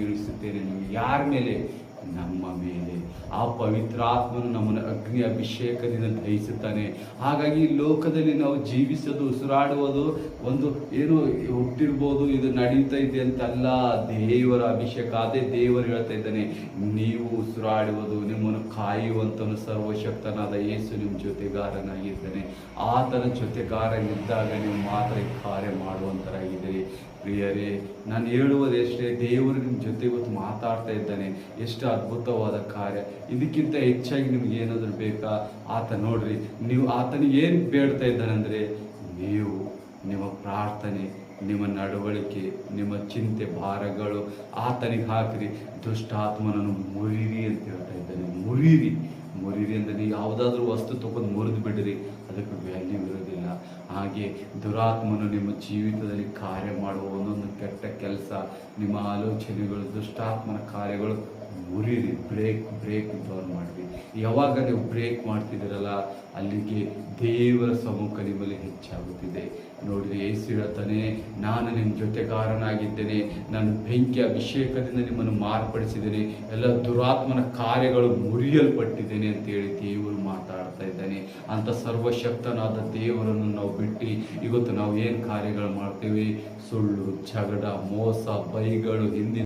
ಇಳಿಸುತ್ತೇನೆ. ನೀವು ಯಾರ ಮೇಲೆ? ನಮ್ಮ ಮೇಲೆ. ಆ ಪವಿತ್ರಾತ್ಮನು ನಮ್ಮನ್ನು ಅಗ್ನಿ ಅಭಿಷೇಕದಿಂದ ದಹಿಸುತ್ತಾನೆ. ಹಾಗಾಗಿ ಈ ಲೋಕದಲ್ಲಿ ನಾವು ಜೀವಿಸೋದು, ಉಸಿರಾಡುವುದು ಒಂದು ಏನು ಹುಟ್ಟಿರ್ಬೋದು, ಇದು ನಡೀತಾ ಇದೆ ಅಂತಲ್ಲ, ದೇವರ ಅಭಿಷೇಕ. ಅದೇ ದೇವರು ಹೇಳ್ತಾ ಇದ್ದಾನೆ, ನೀವು ಉಸಿರಾಡುವುದು, ನಿಮ್ಮನ್ನು ಕಾಯುವಂತನು ಸರ್ವಶಕ್ತನಾದ ಯೇಸು ನಿಮ್ಮ ಜೊತೆಗಾರನಾಗಿದ್ದಾನೆ. ಆತನ ಜೊತೆಗಾರ ಇದ್ದಾಗ ನೀವು ಮಾತ್ರ ಈ ಕಾರ್ಯ ಮಾಡುವಂತರಾಗಿದ್ದೀರಿ. ಪ್ರಿಯರೇ, ನಾನು ಹೇಳುವುದೆಷ್ಟೇ, ದೇವರು ನಿಮ್ಮ ಜೊತೆ ಇವತ್ತು ಮಾತಾಡ್ತಾ ಇದ್ದಾನೆ. ಎಷ್ಟು ಅದ್ಭುತವಾದ ಕಾರ್ಯ! ಇದಕ್ಕಿಂತ ಹೆಚ್ಚಾಗಿ ನಿಮ್ಗೆ ಏನಾದರೂ ಬೇಕಾ? ಆತ ನೋಡ್ರಿ, ನೀವು ಆತನಿಗೆ ಏನು ಬೇಡ್ತಾ ಇದ್ದಾನೆ ಅಂದರೆ, ನೀವು ನಿಮ್ಮ ಪ್ರಾರ್ಥನೆ, ನಿಮ್ಮ ನಡವಳಿಕೆ, ನಿಮ್ಮ ಚಿಂತೆ ಭಾರಗಳು ಆತನಿಗೆ ಹಾಕಿರಿ. ದುಷ್ಟಾತ್ಮನನ್ನು ಮುರಿರಿ ಅಂತ ಹೇಳ್ತಾ ಇದ್ದಾನೆ. ಮುರಿರಿ ಅಂದರೆ ನೀವು ಯಾವುದಾದ್ರೂ ವಸ್ತು ತಗೊಂಡು ಮುರಿದು ಬಿಡ್ರಿ, ಅದಕ್ಕೆ ವ್ಯಾಲ್ಯೂ ಇರೋದಿಲ್ಲ. ಹಾಗೆ ದುರಾತ್ಮನು ನಿಮ್ಮ ಜೀವಿತದಲ್ಲಿ ಕಾರ್ಯ ಮಾಡುವ ಒಂದೊಂದು ಕೆಟ್ಟ ಕೆಲಸ, ನಿಮ್ಮ ಆಲೋಚನೆಗಳು, ದುಷ್ಟಾತ್ಮನ ಕಾರ್ಯಗಳು ಮುರಿರಿ. ಬ್ರೇಕ್ ಡೌನ್ ಮಾಡಿರಿ. ಯಾವಾಗ ನೀವು ಬ್ರೇಕ್ ಮಾಡ್ತಿದ್ದೀರಲ್ಲ, ಅಲ್ಲಿಗೆ ದೇವರ ಸಮ್ಮುಖ ನಿಮ್ಮಲ್ಲಿ ಹೆಚ್ಚಾಗುತ್ತಿದೆ. ನೋಡಿರಿ, ಯೇಸು ಹೇಳ್ತಾನೆ, ನಾನು ನಿಮ್ಮ ಜೊತೆಗಾರನಾಗಿದ್ದೇನೆ, ನಾನು ಬೆಂಕಿ ಅಭಿಷೇಕದಿಂದ ನಿಮ್ಮನ್ನು ಮಾರ್ಪಡಿಸಿದ್ದೇನೆ, ಎಲ್ಲ ದುರಾತ್ಮನ ಕಾರ್ಯಗಳು ಮುರಿಯಲ್ಪಟ್ಟಿದ್ದೇನೆ ಅಂತೇಳಿ ದೇವರು ಮಾತಾಡ್ತಾ ಇದ್ದಾನೆ. ಅಂತ ಸರ್ವಶಕ್ತನಾದ ದೇವರನ್ನು ನಾವು ಬಿಟ್ಟು ಇವತ್ತು ನಾವು ಏನು ಕಾರ್ಯಗಳು ಮಾಡ್ತೀವಿ? ಸುಳ್ಳು, ಜಗಳ, ಮೋಸ, ಬೈಗಳು, ಹಿಂದಿನ